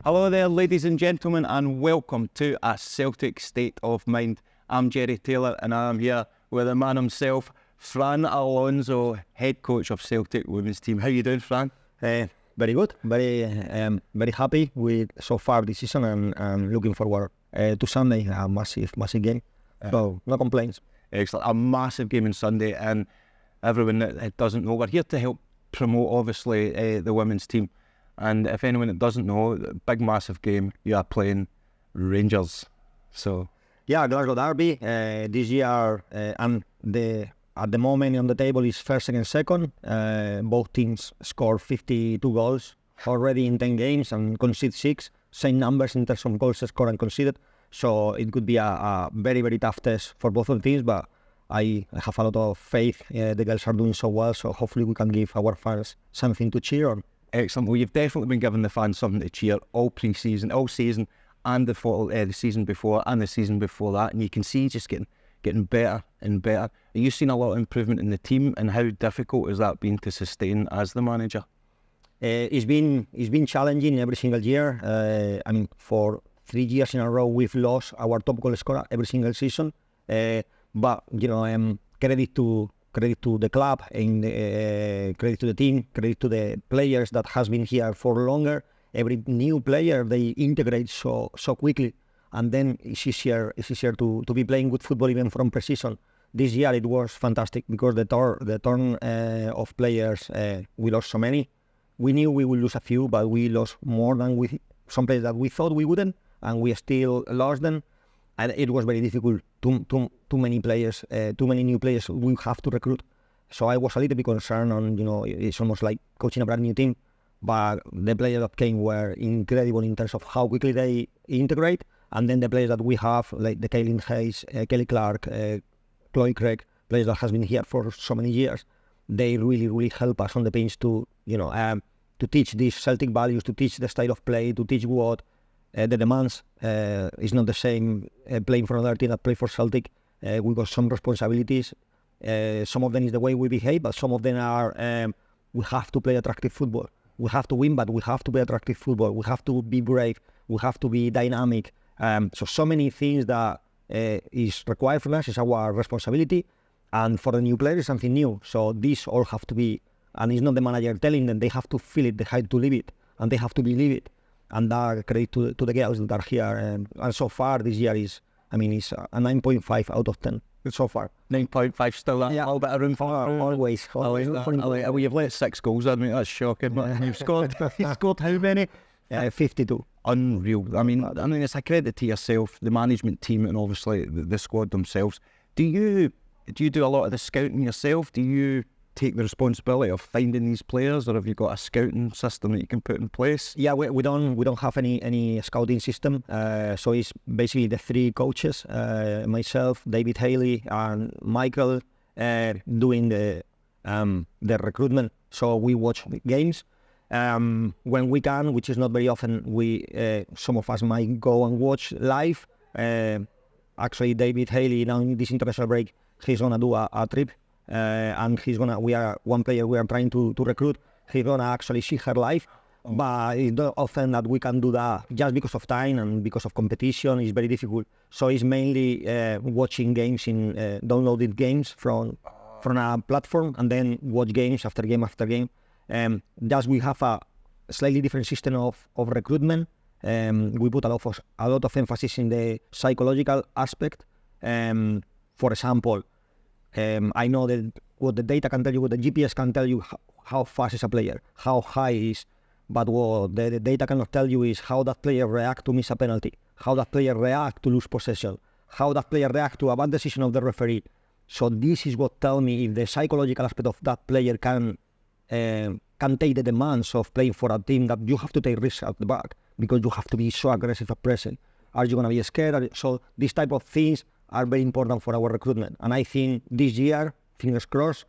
Hello there, ladies and gentlemen, and welcome to A Celtic State of Mind. I'm Jerry Taylor, and I'm here with the man himself, FRAN ALONSO, head coach of Celtic women's team. How you doing, Fran? Very good. Very happy with so far this season, and looking forward to Sunday, a massive game. So no complaints. Excellent. A massive game on Sunday, and everyone that doesn't know, we're here to help promote, obviously, the women's team. And if anyone that doesn't know, big massive game, you are playing Rangers. So yeah, Glasgow Derby this year, and at the moment on the table is first and second. Both teams scored 52 goals already in 10 games and conceded 6. Same numbers in terms of goals scored and conceded. So it could be a very, very tough test for both of the teams, but I have a lot of faith. The girls are doing so well, so hopefully we can give our fans something to cheer on. Excellent. Well, you've definitely been giving the fans something to cheer all pre-season, all season, and the season before and the season before that. And you can see just getting better and better. Are you seeing a lot of improvement in the team, and how difficult has that been to sustain as the manager? It's been challenging every single year. For 3 years in a row we've lost our top goal scorer every single season. But credit to the club, and credit to the team, credit to the players that has been here for longer. Every new player, they integrate so quickly, and then it's easier to be playing good football even from pre-season. This year it was fantastic because the turn of players, we lost so many. We knew we would lose a few, but we lost more than some players that we thought we wouldn't, and we still lost them. And it was very difficult. Too many players, too many new players we have to recruit. So I was a little bit concerned on, it's almost like coaching a brand new team. But the players that came were incredible in terms of how quickly they integrate. And then the players that we have, like the Kaylin Hayes, Kelly Clark, Chloe Craig, players that has been here for so many years, they really, really help us on the pitch to teach these Celtic values, to teach the style of play, to teach what the demands. Is not the same playing for another team that play for Celtic. We got some responsibilities. Some of them is the way we behave, but some of them are we have to play attractive football. We have to win, but we have to play attractive football. We have to be brave. We have to be dynamic. So many things that is required from us, is our responsibility, and for the new players is something new. So these all have to be, and it's not the manager telling them, they have to feel it, they have to live it, and they have to believe it. And that credit to the girls that are here. And so far this year is a 9.5 out of 10 so far. 9.5 still that little bit of room for always. Well, you've let 6 goals in, mate. That's shocking. But you've scored how many? 52. Unreal. I mean, it's a credit to yourself, the management team, and obviously the squad themselves. Do you do a lot of the scouting yourself? Do you take the responsibility of finding these players, or have you got a scouting system that you can put in place? Yeah, we don't have any scouting system. So it's basically the 3 coaches, myself, David Haley, and Michael, doing the recruitment. So we watch the games when we can, which is not very often. We some of us might go and watch live. Actually, David Haley, now in this international break, he's gonna do a trip. And we are one player we are trying to recruit. He's gonna actually see her live, but it's not often that we can do that just because of time and because of competition. It's very difficult. So it's mainly watching games in downloaded games from a platform, and then watch games after game after game. Thus we have a slightly different system of recruitment. We put a lot of emphasis in the psychological aspect. For example, I know that what the data can tell you, what the GPS can tell you, how fast is a player, how high is, but what the data cannot tell you is how that player react to miss a penalty, how that player react to lose possession, how that player react to a bad decision of the referee. So this is what tell me if the psychological aspect of that player can take the demands of playing for a team that you have to take risks at the back because you have to be so aggressive at pressing. Are you going to be scared? So these type of things are very important for our recruitment. And I think this year, fingers crossed,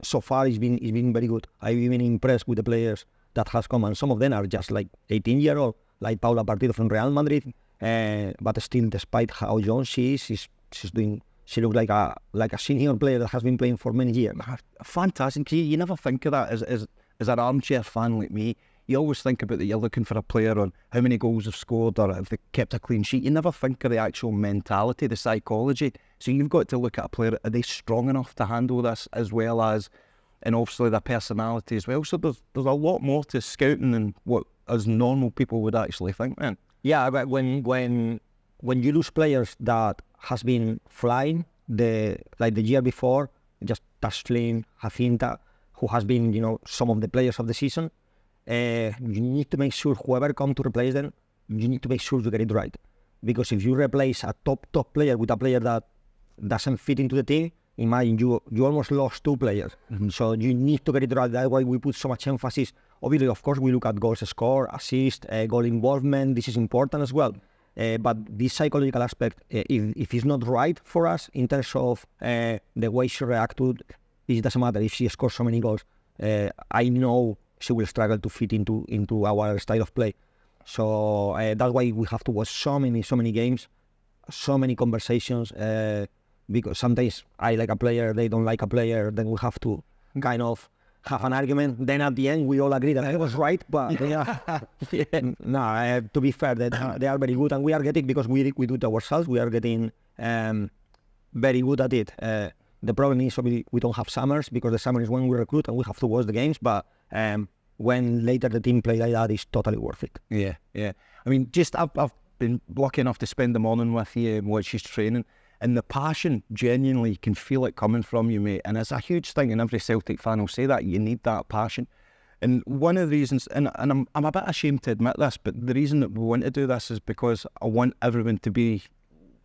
so far it's been very good. I've been impressed with the players that has come, and some of them are just like 18-year-old, like Paula Partido from Real Madrid, but still, despite how young she is, she's doing. She looks like a senior player that has been playing for many years. Fantastic. You never think of that as an armchair fan like me. you always think about that you're looking for a player on how many goals they've scored or if they kept a clean sheet. You never think of the actual mentality, the psychology. So you've got to look at a player, are they strong enough to handle this, as well as, and obviously their personality as well. So there's a lot more to scouting than what us normal people would actually think, man. Yeah, but when you lose players that has been flying the year before, just Tashlin, Jacinta, who has been, you know, some of the players of the season, you need to make sure whoever come to replace them, you need to make sure you get it right. Because if you replace a top player with a player that doesn't fit into the team, imagine you almost lost 2 players. Mm-hmm. So you need to get it right. That's why we put so much emphasis. Obviously, of course, we look at goals scored, assist, goal involvement. This is important as well. But this psychological aspect, if it's not right for us in terms of the way she reacts to it, doesn't matter if she scores so many goals. I know she will struggle to fit into our style of play. So that's why we have to watch so many games, so many conversations. Because sometimes I like a player, they don't like a player, then we have to kind of have an argument. Then at the end, we all agree that I was right, but to be fair, they are very good, and we are getting, because we do it ourselves, we are getting very good at it. The problem is we don't have summers, because the summer is when we recruit and we have to watch the games, but when later the team play like that, it's totally worth it. Yeah. I mean, I've been lucky enough to spend the morning with you and watch you training. And the passion, genuinely, you can feel it coming from you, mate. And it's a huge thing, and every Celtic fan will say that. You need that passion. And one of the reasons, and I'm a bit ashamed to admit this, but the reason that we want to do this is because I want everyone to be,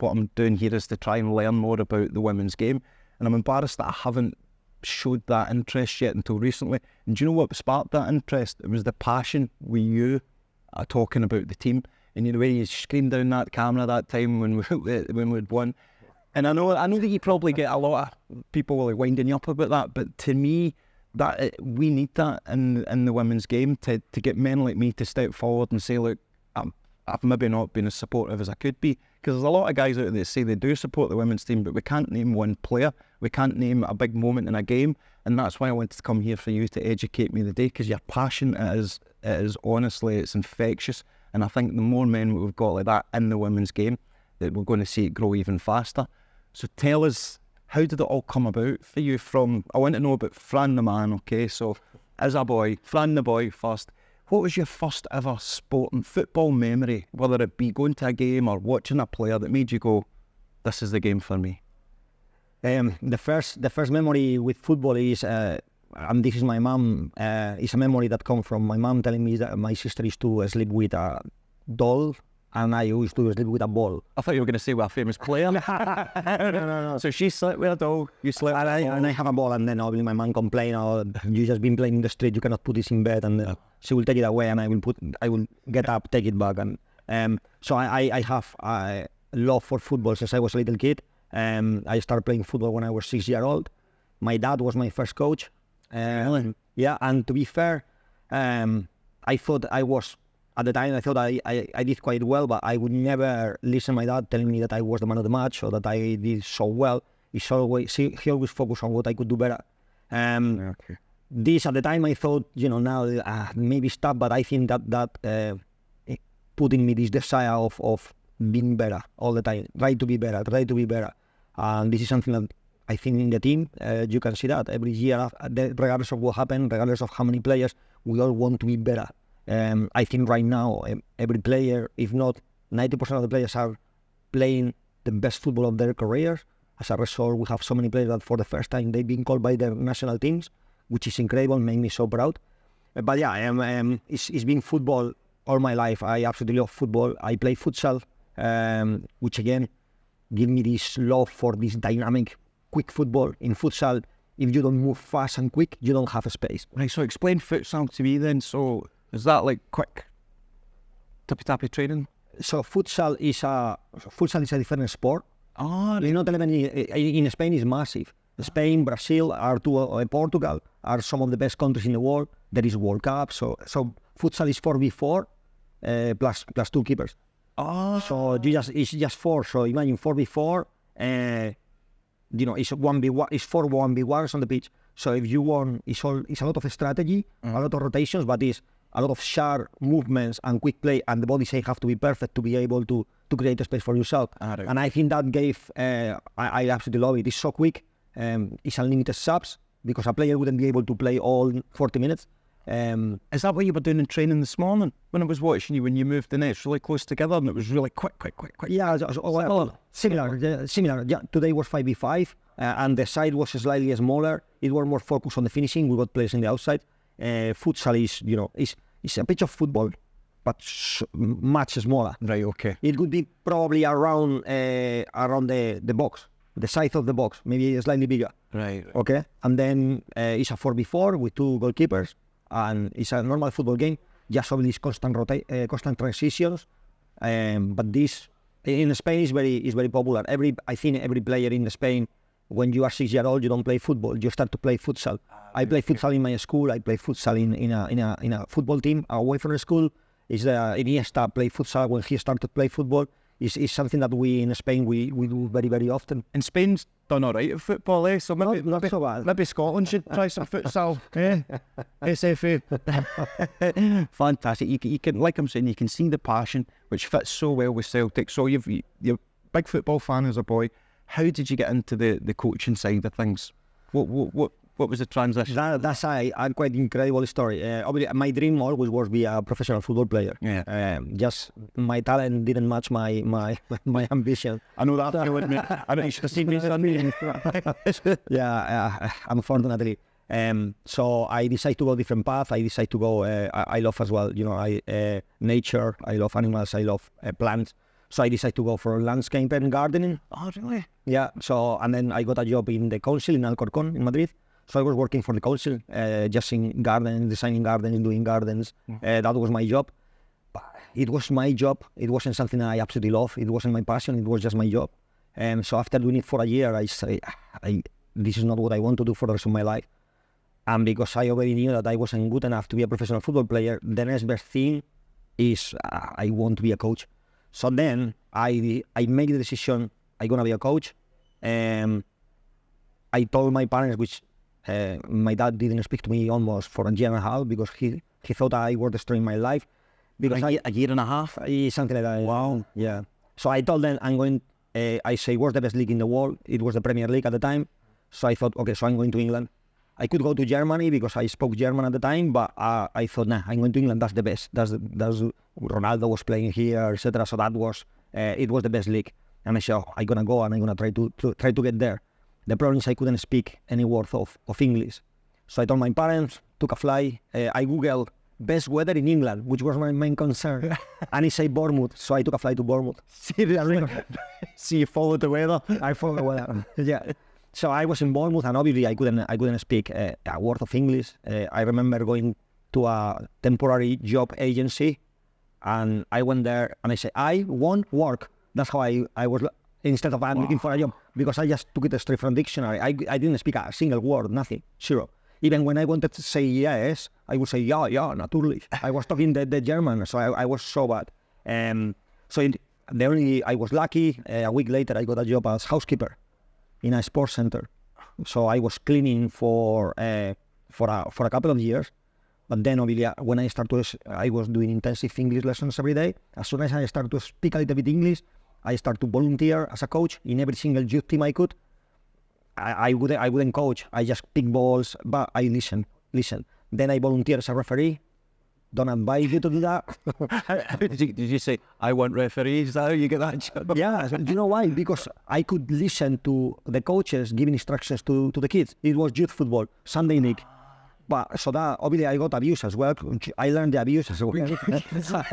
what I'm doing here is to try and learn more about the women's game. And I'm embarrassed that I haven't showed that interest yet until recently. And do you know what sparked that interest? It was the passion with you talking about the team. And the way you screamed down that camera that time when we'd won. And I know that you probably get a lot of people like winding you up about that, but to me, that we need that in the women's game to get men like me to step forward and say, look, I've maybe not been as supportive as I could be, because there's a lot of guys out there that say they do support the women's team, but we can't name one player, we can't name a big moment in a game, and that's why I wanted to come here for you to educate me today, because your passion it is honestly, it's infectious, and I think the more men we've got like that in the women's game, that we're going to see it grow even faster. So tell us, how did it all come about for you? I want to know about Fran the man, okay? So as a boy, Fran the boy first, what was your first ever sport and football memory, whether it be going to a game or watching a player that made you go, this is the game for me? The first memory with football is, and this is my mum, is a memory that comes from my mum telling me that my sister used to sleep with a doll, and I used to sleep with a ball. I thought you were going to say with a famous player. No. So she slept with a doll, you slept with a ball. And I have a ball, and then obviously my mum complained, oh, you just been playing in the street, you cannot put this in bed, and she will take it away, and I will get up, take it back. And so I have a love for football since I was a little kid. I started playing football when I was 6 years old. My dad was my first coach. Yeah, and to be fair, I thought I was, at the time, I thought I did quite well, but I would never listen to my dad telling me that I was the man of the match or that I did so well. He always focused on what I could do better. Okay. This, at the time, I thought, now maybe stop, but I think that put in me this desire of being better all the time, try to be better. And this is something that I think in the team, you can see that every year, regardless of what happened, regardless of how many players, we all want to be better. I think right now, every player, if not 90% of the players, are playing the best football of their careers. As a result, we have so many players that for the first time they've been called by their national teams, which is incredible, made me so proud. But yeah, it's been football all my life. I absolutely love football. I play futsal, which again, give me this love for this dynamic, quick football. In futsal, if you don't move fast and quick, you don't have a space. Right, so explain futsal to me then. So is that like quick tippy-tappy training? So futsal is a different sport. Oh, you know, in Spain is massive. Spain, Brazil, Portugal are some of the best countries in the world. There is World Cup. So futsal is 4v4 plus 2 keepers. Oh. So it's just 4. So imagine 4v4. It's 1v1. It's 4 1v1s on the pitch. So if you want, it's a lot of strategy, a lot of rotations, but a lot of sharp movements and quick play, and the body shape have to be perfect to be able to create a space for yourself. And I think that gave, I absolutely love it. It's so quick. It's unlimited subs, because a player wouldn't be able to play all 40 minutes. Is that what you were doing in training this morning? When I was watching you, when you moved the nets really close together and it was really quick. Yeah, similar. Yeah, today was 5v5, and the side was slightly smaller. It was more focused on the finishing. We got players on the outside. Futsal is, it's a pitch of football, but much smaller. Right, okay. It would be probably around the box, the size of the box, maybe slightly bigger. Right. Okay, and then it's a 4v4 with 2 goalkeepers, and it's a normal football game. Just obviously constant transitions, but this in Spain is very popular. I think every player in Spain, when you are 6 years old, you don't play football. You start to play futsal. I play futsal in my school. I play futsal in a football team away from the school. Iniesta played futsal when he started to play football. It's something that we in Spain we do very, very often. And Spain's done all right at football, eh? So maybe, not so bad. Maybe Scotland should try some futsal, eh? SFA. Fantastic. You can, like I'm saying, you can see the passion which fits so well with Celtic. So you're a big football fan as a boy. How did you get into the coaching side of things? What was the transition? That's a quite incredible story. Obviously, my dream always was to be a professional football player. Yeah. Just my talent didn't match my ambition. I know that feeling, mate. I know you should have seen me Sunday. Yeah, unfortunately. So I decided to go a different path. I decided to go. I love as well. Nature. I love animals. I love plants. So I decided to go for landscape and gardening. Oh, really? Yeah. So, and then I got a job in the council in Alcorcón in Madrid. So I was working for the council, just in gardens, designing gardens, doing gardens. That was my job. But it was my job. It wasn't something I absolutely love. It wasn't my passion. It was just my job. So after doing it for a year, I say, this is not what I want to do for the rest of my life. And because I already knew that I wasn't good enough to be a professional football player, the next best thing is I want to be a coach. So then I made the decision I'm going to be a coach. I told my parents, which my dad didn't speak to me almost for a year and a half, because he thought I was destroying my life. Because a year and a half? Something like that. Wow. Yeah. So I told them I say, what's the best league in the world? It was the Premier League at the time. So I thought, okay, so I'm going to England. I could go to Germany because I spoke German at the time, but I thought, nah, I'm going to England. That's the best. That's Ronaldo was playing here, etc. So that was it was the best league. And I said, oh, I'm gonna go and I'm gonna try to get there. The problem is I couldn't speak any word of English. So I told my parents, took a flight. I googled best weather in England, which was my main concern, and it said Bournemouth. So I took a flight to Bournemouth. Seriously? So you followed the weather? I followed the weather. Yeah. So I was in Bournemouth, and obviously I couldn't speak a word of English. I remember going to a temporary job agency, and I went there and I said, I want work. That's how I was, instead of I'm looking for a job, because I just took it straight from dictionary. I didn't speak a single word, nothing, zero. Even when I wanted to say yes, I would say yeah, naturally. I was talking the German, so I was so bad. I was lucky. A week later, I got a job as housekeeper in a sports center. So I was cleaning for a couple of years. But then, when I was doing intensive English lessons every day. As soon as I started to speak a little bit English, I started to volunteer as a coach in every single youth team I could. I wouldn't coach. I just pick balls, but I listen. Then I volunteer as a referee. Don't advise you to do that. Did you say, I want referees? Is that how you get that job? Yeah, do you know why? Because I could listen to the coaches giving instructions to the kids. It was youth football, Sunday league. But so that, obviously, I got abuse as well. I learned the abuse as well.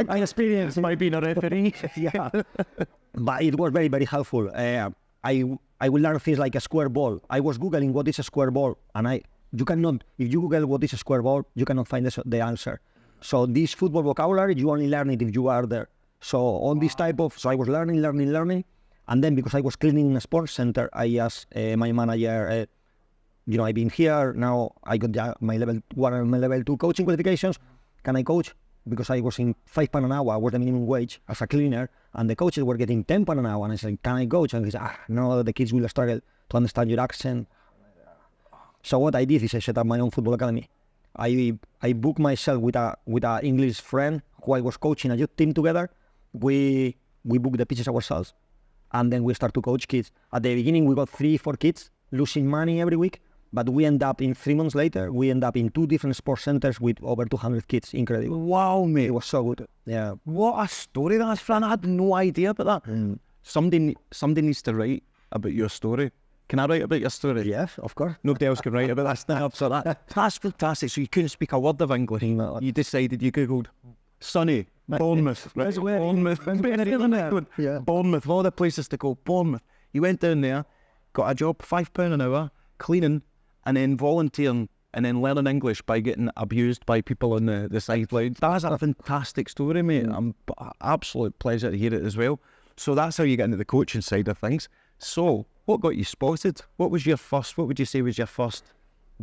My experience might be a referee. Yeah. But it was very, very helpful. I will learn things like a square ball. I was Googling what is a square ball, and if you Google what is a square ball, you cannot find the answer. So this football vocabulary, you only learn it if you are there. So on this type of, so I was learning. And then because I was cleaning in a sports center, I asked my manager, I've been here, now I got my level 1 and my level 2 coaching qualifications. Can I coach? Because I was in £5 an hour, was the minimum wage as a cleaner, and the coaches were getting £10 an hour. And I said, can I coach? And he said, no, the kids will struggle to understand your accent. So what I did is I set up my own football academy. I booked myself with a English friend who I was coaching a youth team together. We booked the pitches ourselves, and then we start to coach kids. At the beginning, we got 3-4 kids losing money every week, but we end up in 3 months later. We end up in 2 different sports centers with over 200 kids. Incredible! Wow, mate, it was so good. Yeah, what a story that's, Fran. I had no idea about that. Somebody needs to write about your story. Can I write about your story? Yes, of course. Nobody else can write about that. So that's fantastic. So you couldn't speak a word of English. No. You decided, you googled Sunny, Bournemouth, right? Bournemouth, Yeah. Bournemouth, of all the places to go, Bournemouth. You went down there, got a job, £5 an hour, cleaning, and then volunteering, and then learning English by getting abused by people on the sideline. That's a fantastic story, mate. Absolute pleasure to hear it as well. So that's how you get into the coaching side of things. So, what got you spotted? What would you say was your first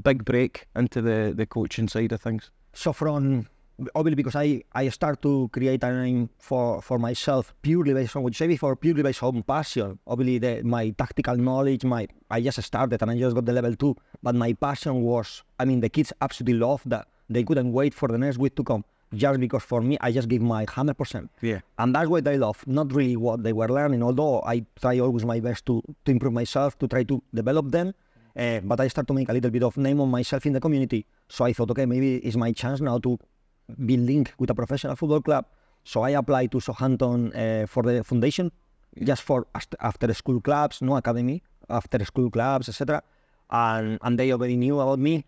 big break into the coaching side of things? So from, obviously because I start to create a name for myself purely based on what you say before, purely based on passion. Obviously my tactical knowledge, I just started and I just got the level 2, but my passion was, the kids absolutely loved that. They couldn't wait for the next week to come. Just because for me, I just give my 100%. Yeah. And that's what they love, not really what they were learning, although I try always my best to improve myself, to try to develop them. But I start to make a little bit of name on myself in the community. So I thought, okay, maybe it's my chance now to be linked with a professional football club. So I applied to Southampton for the foundation, just for after school clubs, no academy, after school clubs, etc. And they already knew about me.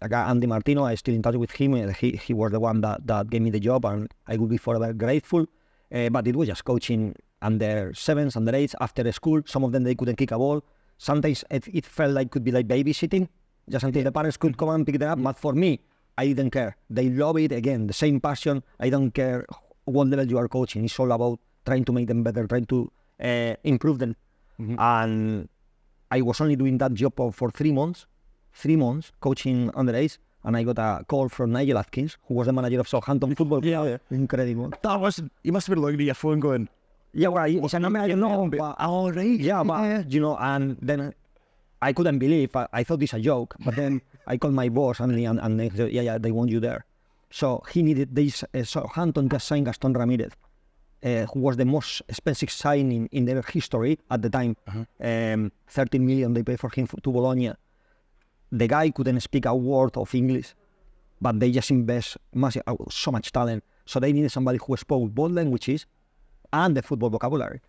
A guy, Andy Martino, I'm still in touch with him. He was the one that gave me the job, and I would be forever grateful. But it was just coaching under 7s, under 8s, after school. Some of them, they couldn't kick a ball. Sometimes it felt like could be like babysitting, just until the parents could come and pick them up. But for me, I didn't care. They love it. Again, the same passion. I don't care what level you are coaching. It's all about trying to make them better, trying to improve them. And I was only doing that job for 3 months. 3 months coaching under 8s, and I got a call from Nigel Atkins, who was the manager of Southampton Football. Yeah. Incredible. You must have been looking at your phone going, yeah, well, it's a number I don't know, but all right. Yeah, but and then I couldn't believe. I thought it's a joke, but then I called my boss and they said, yeah, they want you there. So he needed this. Southampton just signed Gaston Ramirez, who was the most expensive signing in their history at the time. 13 million they paid for him to Bologna. The guy couldn't speak a word of English, but they just invest so much talent. So they needed somebody who spoke both languages and the football vocabulary.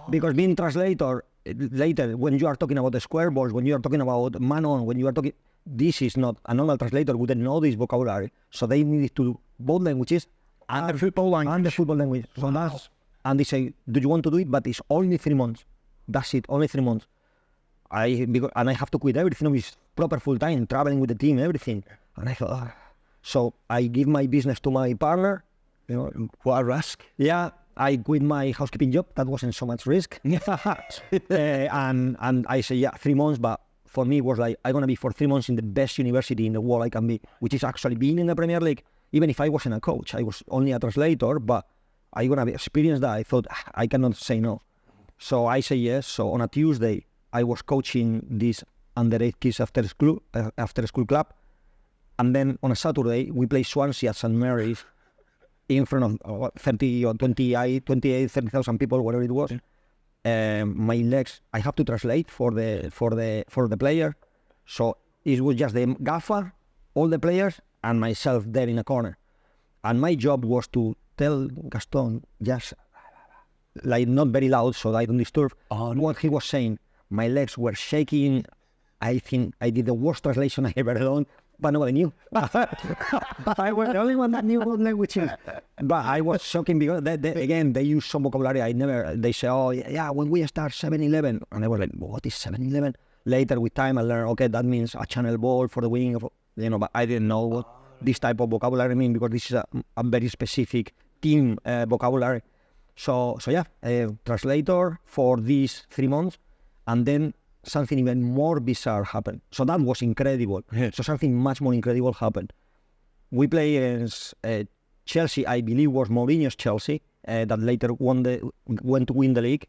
Because being translator, later, when you are talking about the square balls, when you are talking about man-on, when you are talking, this is not, a normal translator wouldn't know this vocabulary. So they needed to do both languages and the football language. And the football language. So that's, and they say, do you want to do it? But it's only 3 months. That's it, only 3 months. And I have to quit everything. It's proper full time, traveling with the team, everything. And I thought, so I give my business to my partner. What a risk. Yeah, I quit my housekeeping job. That wasn't so much risk. And I say, 3 months, but for me it was like, I'm going to be for 3 months in the best university in the world I can be, which is actually being in the Premier League. Even if I wasn't a coach, I was only a translator, but I'm going to experience that. I thought, I cannot say no. So I say yes. So on a Tuesday, I was coaching these under 8 kids after school club. And then on a Saturday, we play Swansea at St. Mary's in front of 30 or 28, 30,000 people, whatever it was. My legs, I have to translate for the player. So it was just the gaffer, all the players, and myself there in a corner. And my job was to tell Gaston, just like not very loud so I don't disturb, what he was saying. My legs were shaking. I think I did the worst translation I ever done, but nobody knew. I was the only one that knew what language is. But I was shocking because, they use some vocabulary they say, oh, yeah, when we start 7-11. And I was like, what is 7-11? Later with time I learned, okay, that means a channel ball for the wing, but I didn't know what this type of vocabulary means because this is a very specific team vocabulary. So translator for these 3 months. And then something even more bizarre happened. So that was incredible. Yeah. So something much more incredible happened. We played against Chelsea, I believe was Mourinho's Chelsea, that later went to win the league,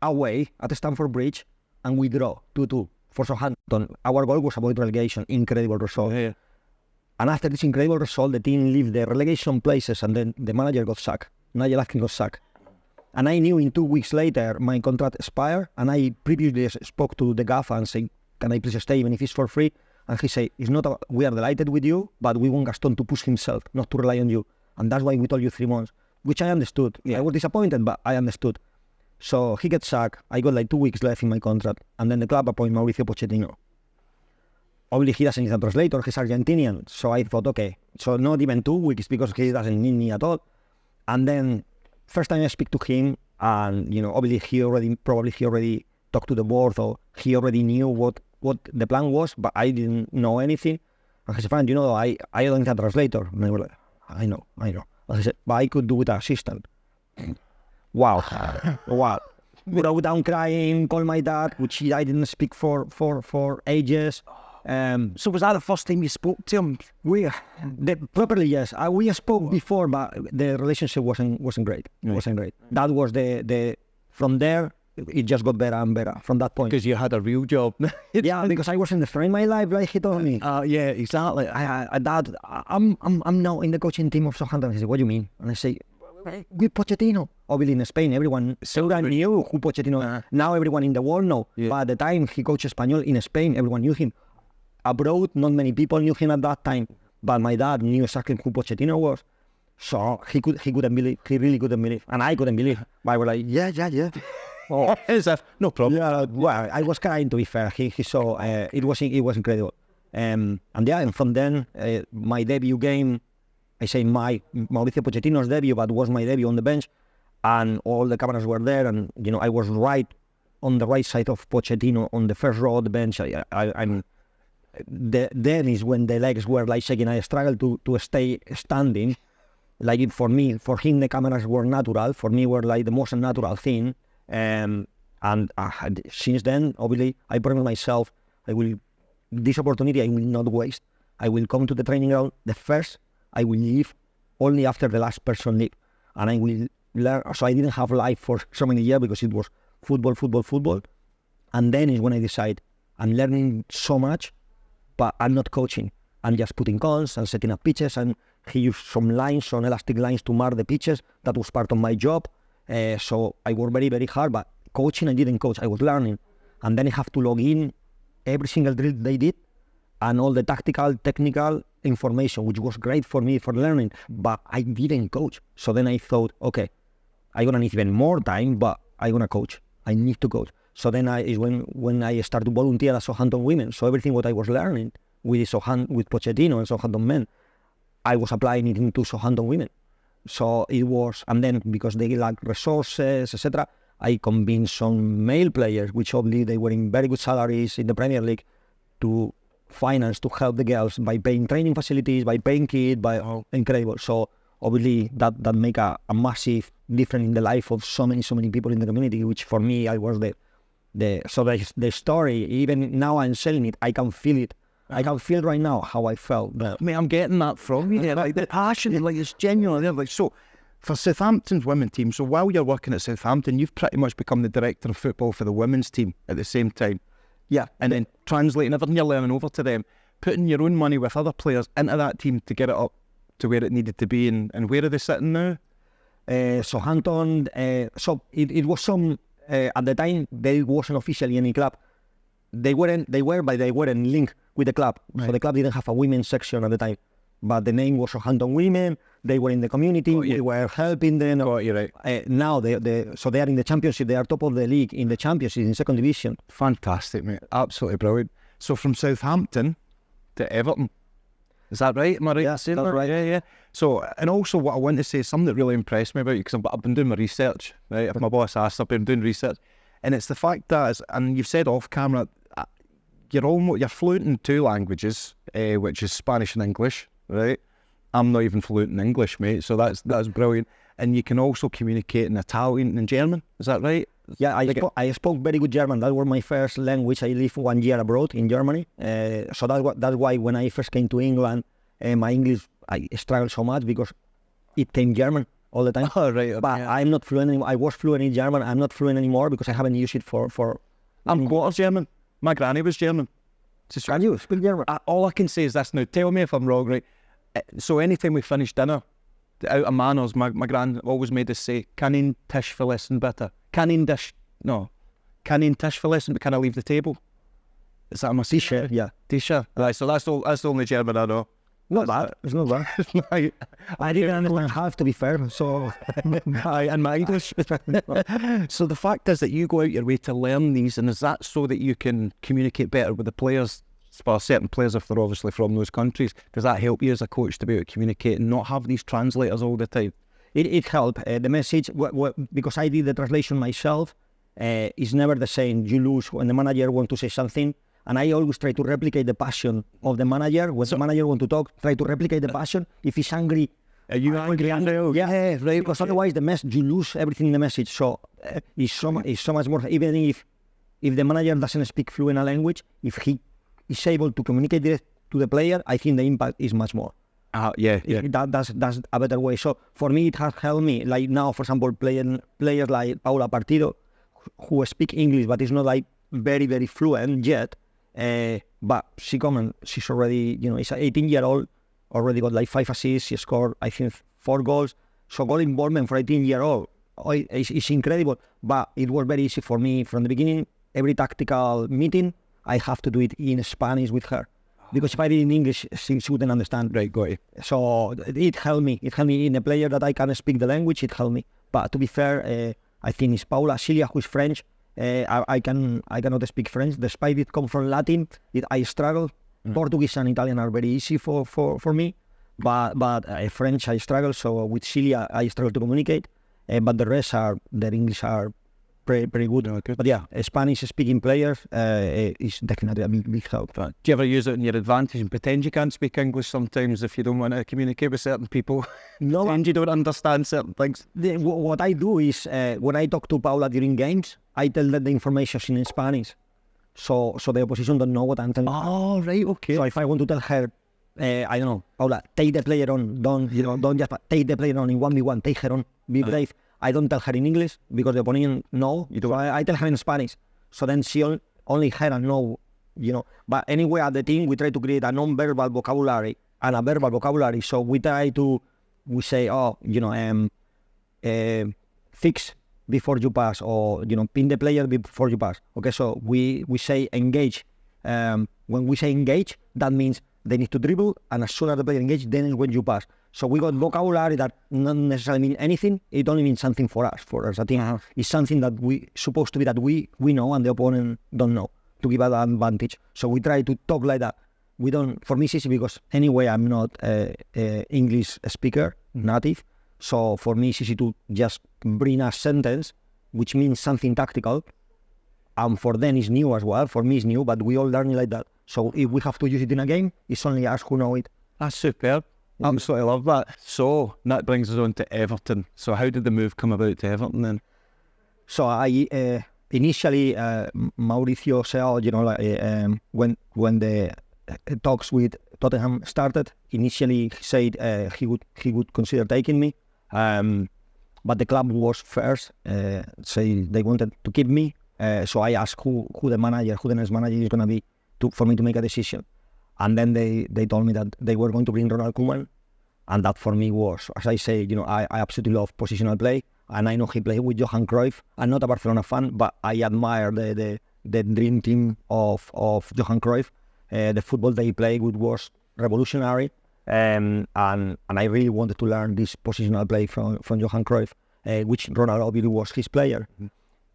away at Stamford Bridge, and we draw 2-2 for Southampton. Everton. Our goal was avoid relegation. Incredible result. Yeah. And after this incredible result, the team left the relegation places, and then the manager got sacked. Nigel Atkins got sacked. And I knew in 2 weeks later my contract expired, and I previously spoke to the gaffer and said, can I please stay even if it's for free? And he said, it's not we are delighted with you, but we want Gaston to push himself, not to rely on you. And that's why we told you 3 months, which I understood. Yeah. I was disappointed, but I understood. So he gets sacked. I got like 2 weeks left in my contract, and then the club appointed Mauricio Pochettino. Obviously, he doesn't need a translator. He's Argentinian. So I thought, okay, so not even 2 weeks because he doesn't need me at all. And then first time I speak to him, and obviously he already talked to the board, or he already knew what the plan was, but I didn't know anything. And he said, Fran, I don't need a translator. And I was like, I know. And he said, but I could do with an assistant. Wow. Broke down crying, called my dad, which I didn't speak for ages. So was that the first time you spoke to him? Properly, yes. We spoke before, but the relationship wasn't great. Right. Wasn't great. That was the from there. It just got better and better from that point. Because you had a real job. Yeah, because I wasn't in my life, like he told me. Yeah, exactly. Dad, I'm now in the coaching team of Southampton. He said, what do you mean? And I say, with Pochettino. Obviously in Spain, everyone knew who Pochettino. Now everyone in the world know. Yeah. But at the time he coached Espanyol in Spain, everyone knew him. Abroad, not many people knew him at that time. But my dad knew exactly who Pochettino was. So he couldn't believe. He really couldn't believe. And I couldn't believe. But I was like, yeah. Oh, no problem. Yeah, well, I was crying, to be fair. He saw it was incredible. And from then my debut game, I say my Mauricio Pochettino's debut, but was my debut on the bench, and all the cameras were there, and I was right on the right side of Pochettino on the first row of the bench. Then is when the legs were like shaking. I struggled to stay standing. Like for him the cameras were natural. For me were like the most natural thing. And since then, obviously, I promised myself, this opportunity I will not waste. I will come to the training ground. The first, I will leave only after the last person leave. And I will learn. So I didn't have life for so many years because it was football. And then is when I decide I'm learning so much, but I'm not coaching. I'm just putting cons and setting up pitches. And he used some elastic lines to mark the pitches. That was part of my job. So I worked very, very hard, but coaching, I didn't coach. I was learning. And then I have to log in every single drill they did and all the tactical, technical information, which was great for me for learning, but I didn't coach. So then I thought, okay, I'm going to need even more time, but I'm going to coach. I need to coach. So then is when I started to volunteer at Southampton Women. So everything what I was learning with Pochettino and Southampton Men, I was applying it into Southampton Women. So it was, and then because they lack resources, etc., I convinced some male players, which obviously they were in very good salaries in the Premier League, to finance, to help the girls by paying training facilities, by paying kids, incredible. So obviously that make a massive difference in the life of so many people in the community, which for me, I was the story, even now I'm selling it, I can feel it. I can feel right now how I felt. I'm getting that from you. Like the passion, like it's genuine. Like so, for Southampton's women team. So while you're working at Southampton, you've pretty much become the director of football for the women's team at the same time. Yeah, and then translating everything you're learning over to them, putting your own money with other players into that team to get it up to where it needed to be. And where are they sitting now? Southampton. So it was some at the time there wasn't officially any club. They were, but they weren't linked with the club. Right. So the club didn't have a women's section at the time. But the name was Southampton Women. They were in the community. We were helping them. Right. Now so they are in the championship. They are top of the league in the championship in second division. Fantastic, mate. Absolutely brilliant. So from Southampton to Everton. Is that right? Am I right? Yeah, that's right. Yeah. So, and also what I want to say, something that really impressed me about you, because I've been doing my research, right? If my boss asked, I've been doing research. And it's the fact that, and you've said off camera, you're fluent in 2 languages, which is Spanish and English, right? I'm not even fluent in English, mate, so that's brilliant. And you can also communicate in Italian and German, is that right? Yeah, I spoke very good German. That was my first language. I lived 1 year abroad in Germany. So that's why when I first came to England, my English, I struggled so much because it came German all the time. Oh, right. But yeah. I'm not fluent anymore. I was fluent in German. I'm not fluent anymore because I haven't used it for... I'm quarter German. My granny was German. Can you speak German? All I can say is this now. Tell me if I'm wrong, right? So anytime we finish dinner, out of manners, my gran always made us say, "Can in tisch verlassen bitte? Can in tisch verlassen, but can I leave the table?" Is that my T-shirt, yeah. T-shirt. Right, so that's the only German I know. Not bad. It's not bad. I didn't understand half, to be fair. So, and my English. So the fact is that you go out your way to learn these, and is that so that you can communicate better with the players? For certain players, if they're obviously from those countries, does that help you as a coach to be able to communicate and not have these translators all the time? It helped. The message, because I did the translation myself, is never the same. You lose when the manager wants to say something, and I always try to replicate the passion of the manager. When the manager wants to talk, try to replicate the passion. If he's angry, are you angry? Yeah, right. Because otherwise, you lose everything in the message. So it's so much more. Even if the manager doesn't speak fluent a language, if he is able to communicate it to the player, I think the impact is much more. Yeah. That's a better way. So for me, it has helped me. Like now, for example, players like Paula Partido, who speak English, but is not like very, very fluent yet. But she's already, it's an 18-year-old, already got like 5 assists. She scored, I think, 4 goals. So goal involvement for 18-year-old is incredible. But it was very easy for me from the beginning. Every tactical meeting, I have to do it in Spanish with her, because if I did it in English, she wouldn't understand. Right, got it. So it helped me. It helped me in a player that I can speak the language. It helped me. But to be fair, I think it's Paula. Celia, who is French. I cannot speak French, despite it come from Latin. I struggle. Portuguese and Italian are very easy for me, but French I struggle. So with Celia, I struggle to communicate. But the rest their English are pretty good. Okay. But yeah, Spanish-speaking players is definitely a big help. Do you ever use it in your advantage and pretend you can't speak English sometimes if you don't want to communicate with certain people? No, and you don't understand certain things? What I do is, when I talk to Paula during games, I tell them the information in Spanish. So the opposition don't know what I'm telling. Oh, right, okay. So if I want to tell her, I don't know, Paula, take the player on, don't just take the player on in 1v1, take her on, be brave. I don't tell her in English because the opponent know. So I tell her in Spanish. So then she only her and know, But anyway, at the team, we try to create a non-verbal vocabulary and a verbal vocabulary. So we say, fix before you pass, or, pin the player before you pass. Okay, so we say engage. When we say engage, that means they need to dribble, and as soon as the player engages, then is when you pass. So we got vocabulary that not necessarily mean anything. It only means something for us. For us, I think it's something that we supposed to be that we know and the opponent don't know, to give us an advantage. So we try to talk like that. We don't. For me, it's easy because anyway, I'm not a English speaker native. So for me, it's easy to just bring a sentence which means something tactical. And for them, it's new as well. For me, it's new, but we all learn it like that. So if we have to use it in a game, it's only us who know it. That's superb. Absolutely love that. So that brings us on to Everton. So how did the move come about to Everton then? So I initially Mauricio said, when the talks with Tottenham started, initially he said he would consider taking me, but the club was first. Say they wanted to keep me. So I asked who the next manager is going to be for me to make a decision. And then they told me that they were going to bring Ronald Koeman. And that for me was, as I say, I absolutely love positional play. And I know he played with Johan Cruyff. I'm not a Barcelona fan, but I admire the dream team of Johan Cruyff. The football they played with was revolutionary. And I really wanted to learn this positional play from Johan Cruyff, which Ronald obviously was his player.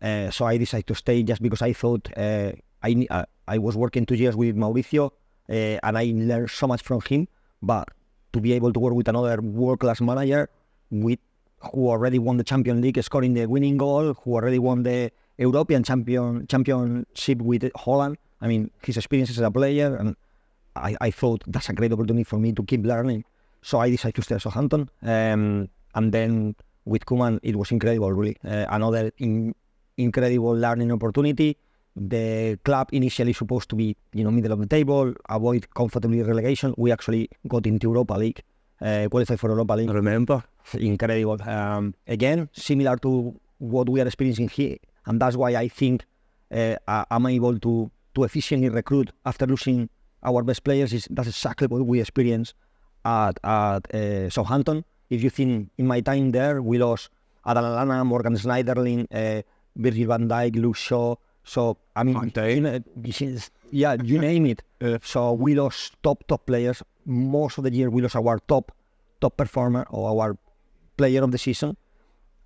So I decided to stay just because I thought I was working 2 years with Mauricio, and I learned so much from him. But to be able to work with another world-class manager who already won the Champions League, scoring the winning goal, who already won the European championship with Holland. I mean, his experience as a player, and I thought that's a great opportunity for me to keep learning. So I decided to stay at Southampton, and then with Koeman, it was incredible, really. Another incredible learning opportunity. The club initially supposed to be, middle of the table, avoid comfortably relegation. We actually got into Europa League, qualified for Europa League. I remember. Incredible. Again, similar to what we are experiencing here, and that's why I think I'm able to to efficiently recruit after losing our best players. That's exactly what we experienced at Southampton. If you think in my time there, we lost Adam Lallana, Morgan Schneiderlin, Virgil van Dijk, Luke Shaw. So I mean, you name it. So we lost top players. Most of the year we lost our top performer or our player of the season,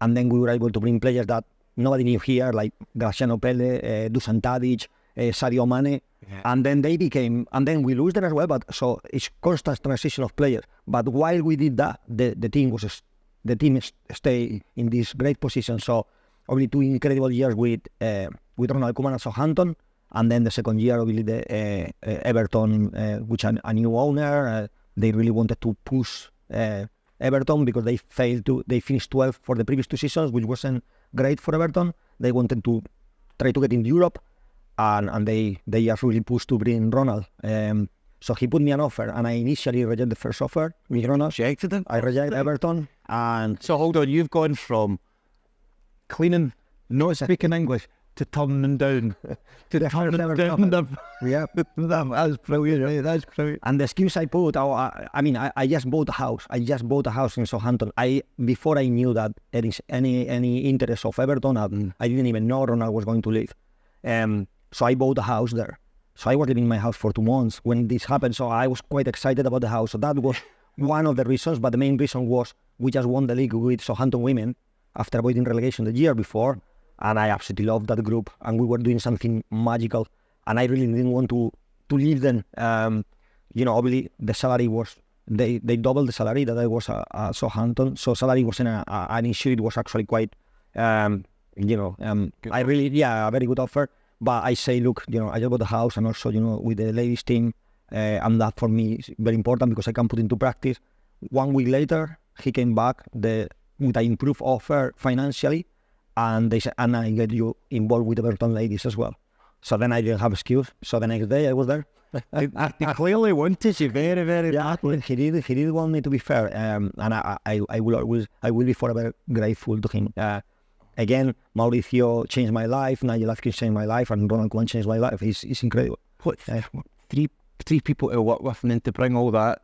and then we were able to bring players that nobody knew here, like Graziano Pelle, Dusan Tadic, Sadio Mane, and then they became, and then we lose them as well. But so it's constant transition of players. But while we did that, the team stay in this great position. So only 2 incredible years with Ronald Koeman at Southampton, and then the second year obviously the Everton, which a new owner. They really wanted to push Everton because they finished 12th for the previous 2 seasons, which wasn't great for Everton. They wanted to try to get in Europe, and they just really pushed to bring Ronald. So he put me an offer, and I initially rejected the first offer with Ronald. Rejected him? I rejected Everton, and so hold on, you've gone from cleaning, not speaking English, to turning down, to turning down them. Yeah, that's brilliant. That's brilliant. And the excuse I put, I just bought a house. I just bought a house in Southampton. Before I knew that there is any interest of Everton, I didn't even know Ronald was going to leave. So I bought a house there. So I was living in my house for 2 months when this happened. So I was quite excited about the house. So that was one of the reasons. But the main reason was we just won the league with Southampton Women after avoiding relegation the year before. And I absolutely loved that group, and we were doing something magical, and I really didn't want to leave them. Obviously the salary was, they doubled the salary that I was at Southampton, so salary wasn't an issue. It was actually quite, a very good offer. But I say, look, I just bought the house, and also, with the ladies team, and that for me is very important because I can put into practice. 1 week later, he came back with an improved offer financially. And they said, and I get you involved with the Everton ladies as well. So then I didn't have excuse. So the next day I was there. They clearly wanted you very, very badly. He did want me, to be fair. And I will be forever grateful to him. Again, Mauricio changed my life. Nigel Atkins changed my life, and Ronald Koeman changed my life. He's incredible. Three people to work with, and then to bring all that.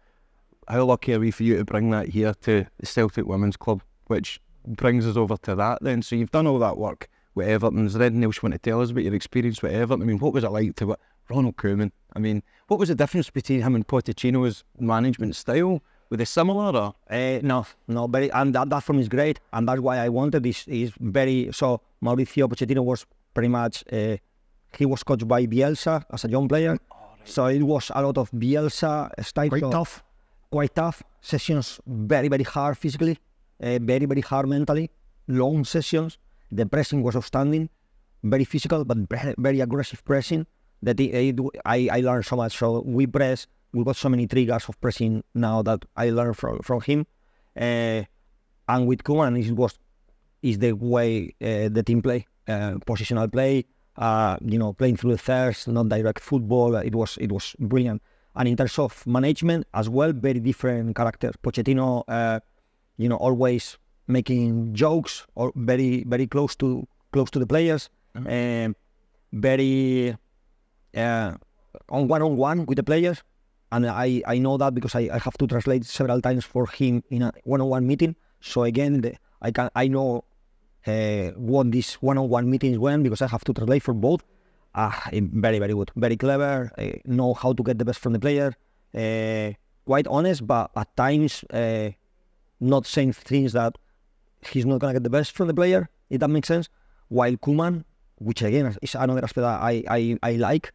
How lucky are we for you to bring that here to the Celtic Women's Club, which brings us over to that then. So you've done all that work with Everton. Is there anything else you want to tell us about your experience with Everton? I mean, what was it like to Ronald Koeman? I mean, what was the difference between him and Pochettino's management style? Were they similar or? No, very, and that for me is great, and that's why I wanted this. Is very, so Mauricio Pochettino was pretty much, he was coached by Bielsa as a young player, so it was a lot of Bielsa style. Quite tough sessions, very, very hard physically. Very, very hard mentally, long sessions. The pressing was outstanding, very physical, but very aggressive pressing. I learned so much. So we got so many triggers of pressing now that I learned from him. And with Koeman, is the way the team play, positional play, playing through the thirds, not direct football. It was brilliant. And in terms of management as well, very different characters. Pochettino. Always making jokes, or very, very close to the players, very on one-on-one with the players, and I know that because I have to translate several times for him in a one-on-one meeting. So again, I know what these one-on-one meetings were because I have to translate for both. Very, very good, very clever. Know how to get the best from the player. Quite honest, but at times. Not saying things that he's not going to get the best from the player, if that makes sense. While Koeman, which again is another aspect that I like,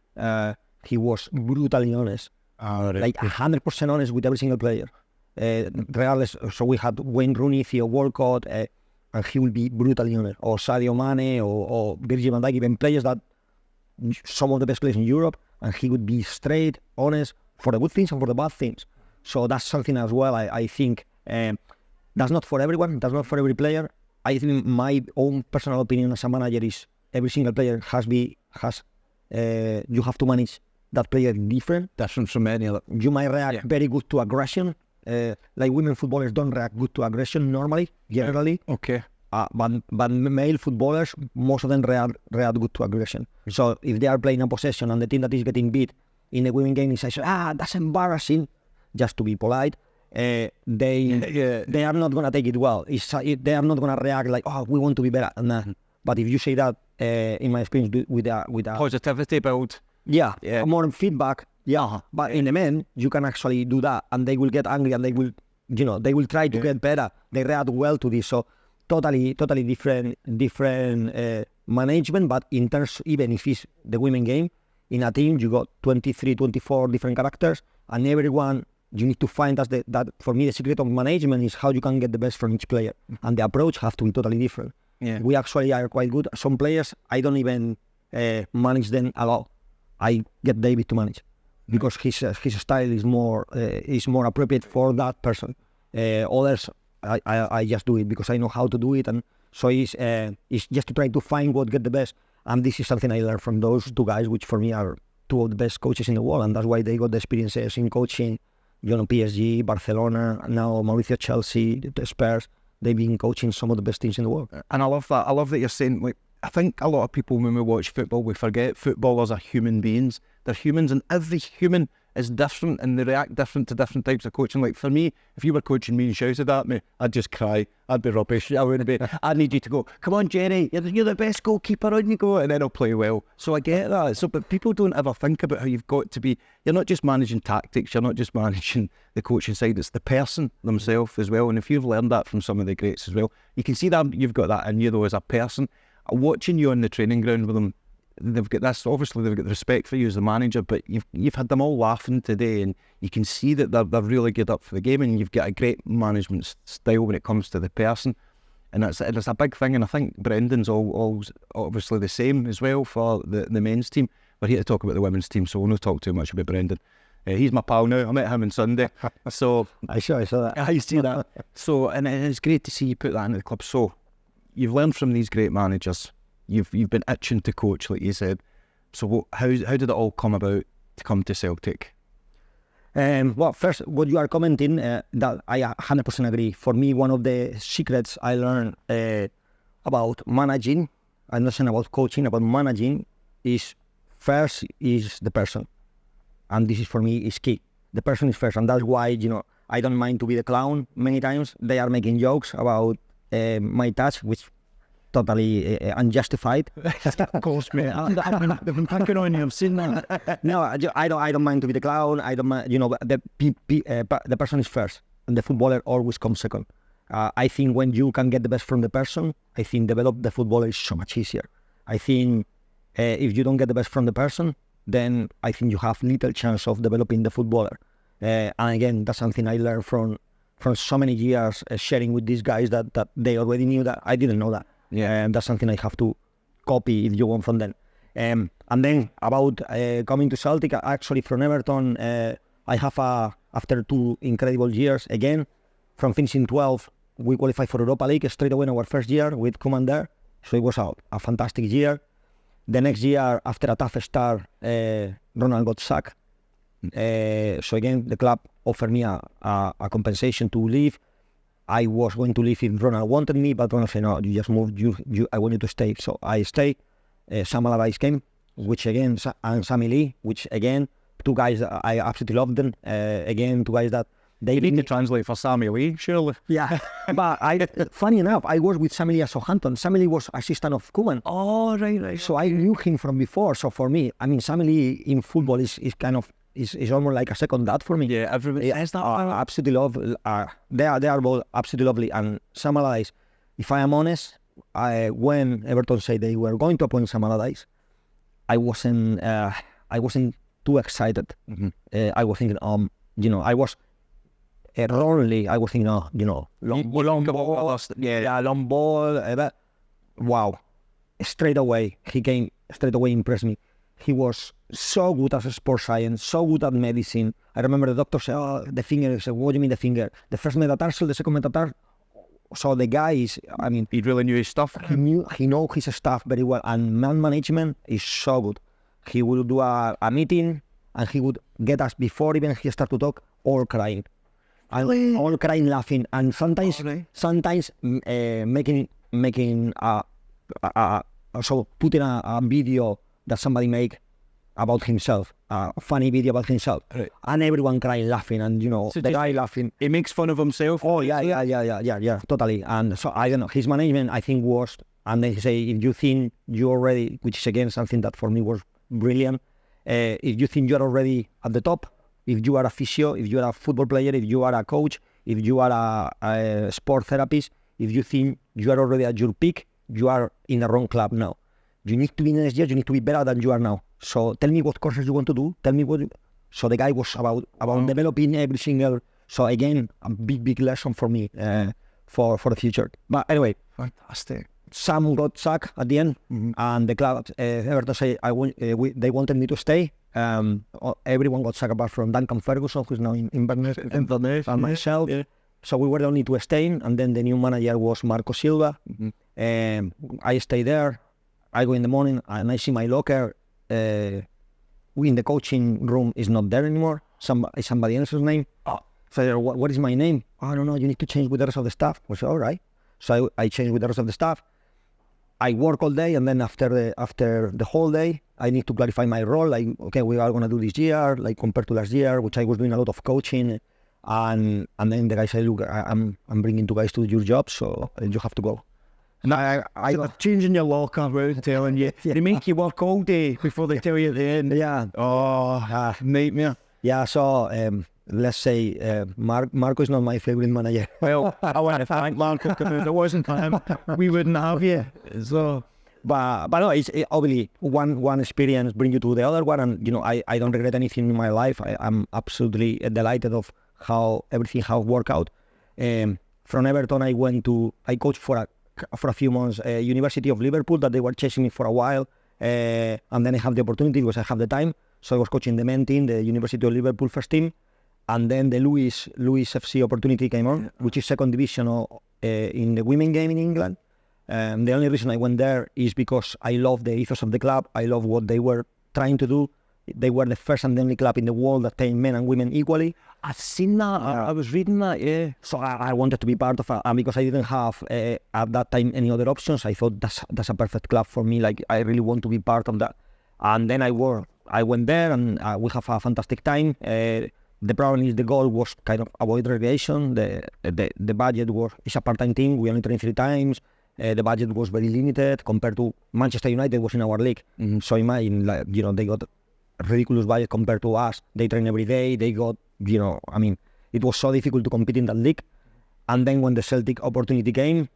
he was brutally honest. Like 100% honest with every single player. Regardless, so we had Wayne Rooney, Theo Walcott, and he will be brutally honest. Or Sadio Mane, or Virgil van Dijk, even players that some of the best players in Europe, and he would be straight, honest, for the good things and for the bad things. So that's something as well, I think, that's not for everyone, that's not for every player. I think my own personal opinion as a manager is every single player you have to manage that player different. Different from any other. You might react very good to aggression. Like women footballers don't react good to aggression normally, generally. Okay. but male footballers, most of them react good to aggression. So if they are playing a possession and the team that is getting beat in the women game says, that's embarrassing, just to be polite, they are not going to take it well. They are not going to react like, we want to be better. But if you say that, in my experience, with a positivity build. Yeah, more feedback. Yeah, but in the men, you can actually do that, and they will get angry, and they will try to get better. They react well to this. So totally different management. But in terms, even if it's the women game, in a team you got 23, 24 different characters, and everyone you need to find that. For me, the secret of management is how you can get the best from each player, and the approach has to be totally different. Yeah. We actually are quite good. Some players I don't even manage them at all. I get David to manage, because his style is more appropriate for that person. Others, I just do it because I know how to do it, and so it's just to try to find what get the best. And this is something I learned from those two guys, which for me are two of the best coaches in the world, and that's why they got the experiences in coaching. PSG, Barcelona, now Mauricio, Chelsea, the Spurs. They've been coaching some of the best teams in the world. And I love that. I love that you're saying, like, I think a lot of people, when we watch football, we forget footballers are human beings. They're humans, and every human is different, and they react different to different types of coaching. Like for me, if you were coaching me and shouted at me, I'd just cry. I'd be rubbish. I wouldn't be. I'd need you to go, come on, Jerry, you're the best goalkeeper, on you go, and then I'll play well. So I get that. So, but people don't ever think about how you've got to be. You're not just managing tactics. You're not just managing the coaching side. It's the person themselves as well. And if you've learned that from some of the greats as well, you can see that you've got that in you though as a person. Watching you on the training ground with them, they've got this. Obviously, they've got the respect for you as the manager, but you've had them all laughing today, and you can see that they're really good up for the game, and you've got a great management style when it comes to the person, and it's a big thing. And I think Brendan's all obviously the same as well for the men's team. We're here to talk about the women's team, so we'll not talk too much about Brendan. He's my pal now. I met him on Sunday, so I saw that. I see that. So, and it's great to see you put that into the club. So, you've learned from these great managers. You've been itching to coach, like you said. So how did it all come about to come to Celtic? Well, first, what you are commenting, that I 100% agree. For me, one of the secrets I learned about managing, I'm not saying about coaching, about managing, is first is the person. And this is, for me, is key. The person is first, and that's why, I don't mind to be the clown. Many times they are making jokes about my touch, which totally unjustified. Of course, mate. They've been picking on you. I've seen that. No, I don't mind to be the clown. I don't mind. The person is first, and the footballer always comes second. I think when you can get the best from the person, I think develop the footballer is so much easier. I think if you don't get the best from the person, then I think you have little chance of developing the footballer. And again, that's something I learned from so many years sharing with these guys that they already knew that I didn't know that. Yeah, and that's something I have to copy if you want from them. And then about coming to Celtic, actually from Everton, I have after 2 incredible years again, from finishing 12, we qualified for Europa League straight away in our first year with Koeman there. So it was a fantastic year. The next year, after a tough start, Ronald got sacked. So again, the club offered me a compensation to leave. I was going to leave if Ronald wanted me, but Ronald said, no, you just moved, I want you to stay. So I stayed. Sam Allardyce came, which again, and Sammy Lee, which again, 2 guys that I absolutely loved them. Again, 2 guys that they need to translate for Sammy Lee, surely. Yeah, but funny enough, I was with Sammy Lee at Southampton. Sammy Lee was assistant of Koeman. Oh, right. So I knew him from before. So for me, Sammy Lee in football is kind of, is almost like a second dad for me. Yeah, everybody says that. Absolutely love. They are both absolutely lovely. And Sam Allardyce, if I am honest, when Everton said they were going to appoint Sam Allardyce, I wasn't too excited. Mm-hmm. I was thinking, I was wrongly. I was thinking, long ball. Yeah, long ball. Wow! Straight away, he came. Straight away, impressed me. He was so good at sports science, so good at medicine. I remember the doctor said, the finger. I said, what do you mean the finger? The first metatarsal, the second metatarsal. So the guy is, he really knew his stuff. He know his stuff very well. And man management is so good. He would do a meeting and he would get us before even he start to talk, all crying. All crying, laughing. And sometimes making making so putting a video that somebody make about himself, a funny video about himself, Right. and everyone crying laughing, and So the guy laughing. He makes fun of himself. Oh yeah, totally. And so I don't know, his management I think was, and then he say, if you think you already, which is again something that for me was brilliant, if you think you are already at the top, if you are a physio, if you are a football player, if you are a coach, if you are a sport therapist, if you think you are already at your peak, you are in the wrong club now. You need to be next year, you need to be better than you are now. So tell me what courses you want to do, tell me what. So the guy was about developing every single. So again, a big lesson for me for the future. But anyway, Fantastic. Sam got sacked at the end, and the club, Everton say, they wanted me to stay. Everyone got sacked apart from Duncan Ferguson, who's now in Inverness, and myself. Yeah. So we were the only two staying, and then the new manager was Marco Silva. I stay there. I go in the morning, and I see my locker. We in the coaching room is not there anymore. Somebody else's name. So what is my name? I don't know. You need to change with the rest of the staff. I said, all right. So I changed with the rest of the staff. I work all day, and then after the whole day, I need to clarify my role. Like, okay, we are going to do this year, like compared to last year, which I was doing a lot of coaching. And then the guy said, look, I'm bringing two guys to your job, so you have to go. And I got changing your locker round, telling you. They make you work all day before they tell you at the end. Yeah. Oh, nightmare. Yeah, so let's say Marco is not my favorite manager. Well, I want to thank Marco, because if it wasn't for him, we wouldn't have you. So, but no, it's obviously one experience bring you to the other one, and I don't regret anything in my life. I'm absolutely delighted of how everything has worked out. From Everton, I coached for a few months University of Liverpool, that they were chasing me for a while, and then I have the opportunity because I have the time. So I was coaching the men team, the University of Liverpool first team, and then the Lewis FC opportunity came on, which is second division in the women game in England. The only reason I went there is because I love the ethos of the club. I love what they were trying to do. They were the first and only club in the world that trained men and women equally. I've seen that. I was reading that, yeah. So I wanted to be part of it, and because I didn't have at that time any other options, I thought that's a perfect club for me. Like, I really want to be part of that. And then I went there, and we have a fantastic time. The problem is the goal was kind of avoid relegation. The budget it's a part-time team. We only train 3 times. The budget was very limited compared to Manchester United was in our league. So imagine, like, they got ridiculous budget compared to us. They train every day. They got, it was so difficult to compete in that league. And then when the Celtic opportunity came,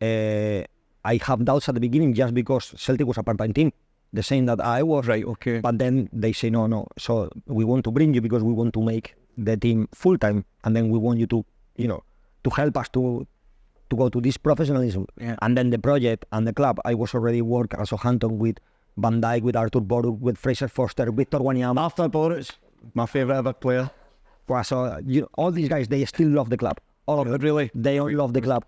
I have doubts at the beginning just because Celtic was a part-time team, the same that I was. Right, okay. But then they say, no. So we want to bring you because we want to make the team full-time, and then we want you to, to help us to go to this professionalism. Yeah. And then the project and the club, I was already working as a Southampton with Van Dijk, with Arthur Boruc, with Fraser Forster, Victor Wanyama. Arthur Boruc, my favourite ever player. Well, so all these guys, they still love the club. All of them. Really? They all love the club.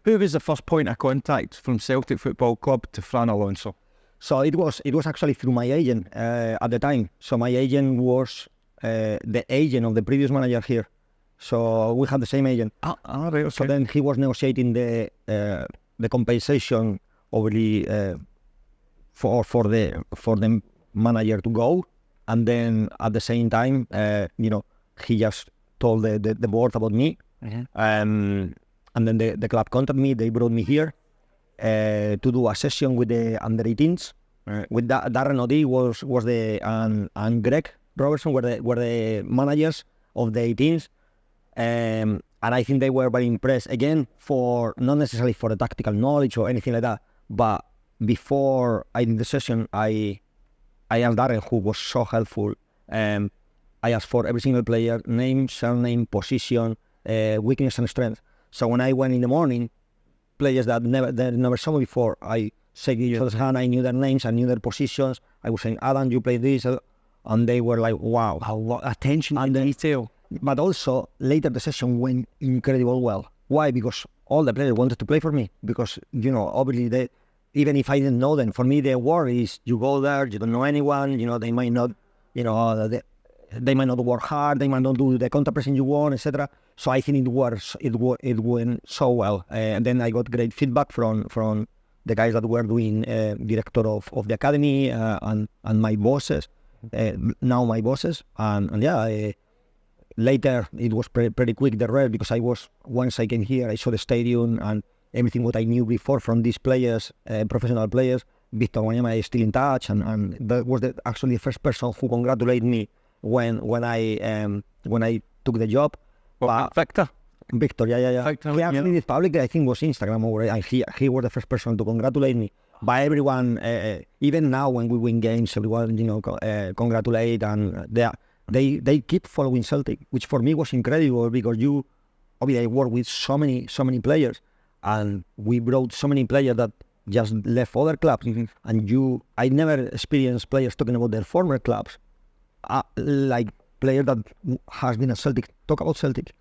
Who was the first point of contact from Celtic Football Club to FRAN ALONSO? So it was actually through my agent at the time. So my agent was the agent of the previous manager here. So we had the same agent. Right, okay. So then he was negotiating the compensation over for the manager to go, and then at the same time, he just told the board about me, and then the club contacted me. They brought me here to do a session with the under 18s. Right. With Darren O'Dea was the and Greg Robertson were the managers of the 18s. And I think they were very impressed, again, for not necessarily for the tactical knowledge or anything like that, but before I did the session, I asked Darren, who was so helpful. I asked for every single player, name, surname, position, weakness and strength. So when I went in the morning, players that never saw me before, I said each other's hand, I knew their names, I knew their positions. I was saying, Adam, you play this, and they were like, wow, how attention to detail. But also, later the session went incredibly well. Why? Because all the players wanted to play for me. Because, obviously, even if I didn't know them, for me, the worry is you go there, you don't know anyone, they might not, they might not work hard, they might not do the counter pressing you want, etc. So I think it went so well. And then I got great feedback from the guys that were doing director of the academy and my bosses, now my bosses. And yeah, later it was pretty quick the rest, because once I came here, I saw the stadium and everything what I knew before from these players, professional players. Victor Wanyama is still in touch, and that was actually the first person who congratulated me when I took the job. Victor, yeah. Victor, he actually did publicly, I think it was Instagram, and he was the first person to congratulate me. But everyone, even now when we win games, everyone congratulate, and they keep following Celtic, which for me was incredible, because obviously I work with so many players, and we brought so many players that just left other clubs, and I never experienced players talking about their former clubs, like player that has been at Celtic talk about Celtic.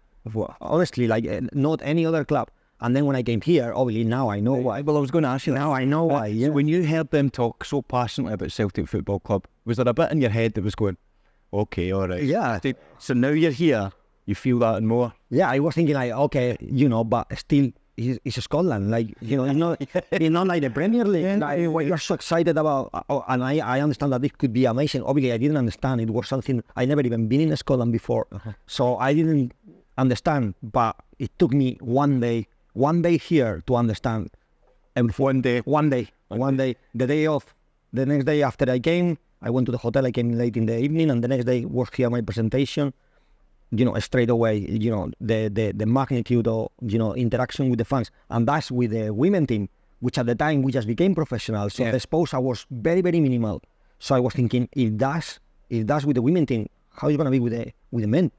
Honestly, like not any other club. And then when I came here, obviously now I know why. Well, I was going to ask you that. Now I know why. Yeah. So when you heard them talk so passionately about Celtic Football Club, was there a bit in your head that was going, okay, all right? Yeah. So now you're here, you feel that and more? Yeah, I was thinking like, okay, but still, it's Scotland, like, it's not like the Premier League. Like, what you're so excited about, and I understand that it could be amazing. Obviously, I didn't understand. It was something I never even been in Scotland before, so I didn't understand. But it took me one day here to understand. And one day, the day off, the next day after I came, I went to the hotel. I came late in the evening, and the next day was here my presentation. Straight away, the magnitude of, interaction with the fans. And that's with the women team, which at the time we just became professional. So the exposure was very, very minimal. So I was thinking, if that's with the women team, how is it going to be with the men?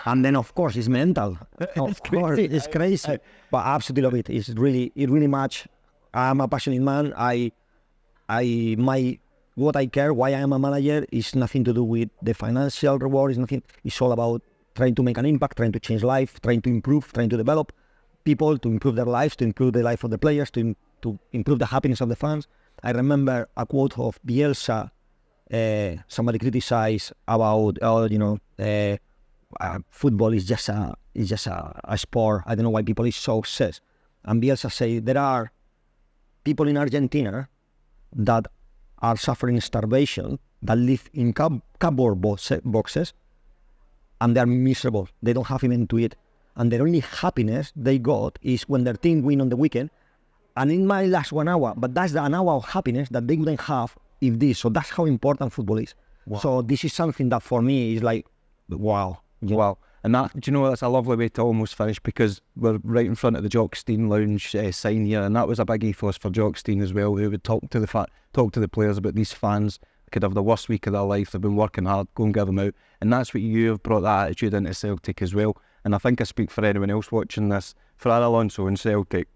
And then, of course, it's mental. Of course, it's crazy. But I absolutely love it. It really much. I'm a passionate man. What I care, why I am a manager, is nothing to do with the financial reward. It's all about trying to make an impact, trying to change life, trying to improve, trying to develop people, to improve their lives, to improve the life of the players, to improve the happiness of the fans. I remember a quote of Bielsa. Somebody criticized about, football is just a sport. I don't know why people is so obsessed. And Bielsa said there are people in Argentina that are suffering starvation, that live in cardboard boxes, and they are miserable. They don't have even to eat. And the only happiness they got is when their team win on the weekend, and it might last 1 hour, but that's an hour of happiness that they wouldn't have if this. So that's how important football is. Wow. So this is something that for me is like, wow. Wow. And that, do you know, that's a lovely way to almost finish, because we're right in front of the Jockstein Lounge sign here, and that was a big ethos for Jockstein as well. They would talk to the players about these fans could have the worst week of their life. They've been working hard, go and give them out. And that's what you have brought that attitude into Celtic as well. And I think I speak for anyone else watching this. FRAN Alonso and Celtic,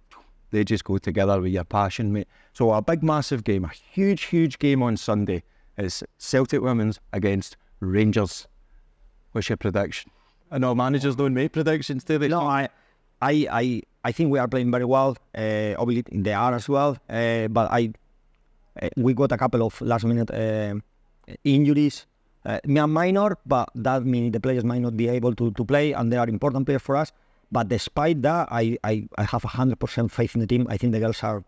they just go together with your passion, mate. So a big, massive game, a huge game on Sunday. It's Celtic Women's against Rangers. What's your prediction? I know managers don't make predictions, do they? No, I think we are playing very well. Obviously, they are as well. But we got a couple of last-minute injuries. Minor, but that means the players might not be able to play, and they are important players for us. But despite that, I have 100% faith in the team. I think the girls are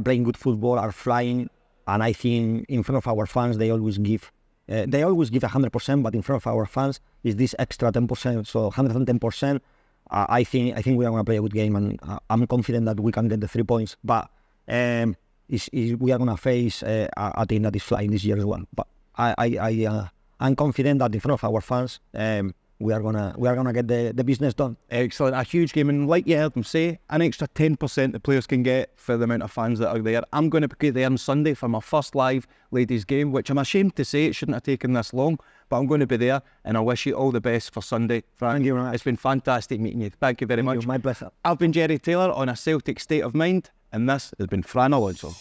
playing good football, are flying, and I think in front of our fans they always give 100%, but in front of our fans is this extra 10%. So 110%. I think we are going to play a good game, and I'm confident that we can get the 3 points. But we are going to face a team that is flying this year as well. But I'm confident that in front of our fans, we are gonna get the business done. Excellent, a huge game, and like you heard them say, an extra 10% the players can get for the amount of fans that are there. I'm going to be there on Sunday for my first live ladies game, which I'm ashamed to say it shouldn't have taken this long, but I'm going to be there, and I wish you all the best for Sunday. Frank, thank you very much. It's been fantastic meeting you. Thank you very much. My pleasure. I've been Jerry Taylor on A Celtic State of Mind, and this has been FRAN Alonso.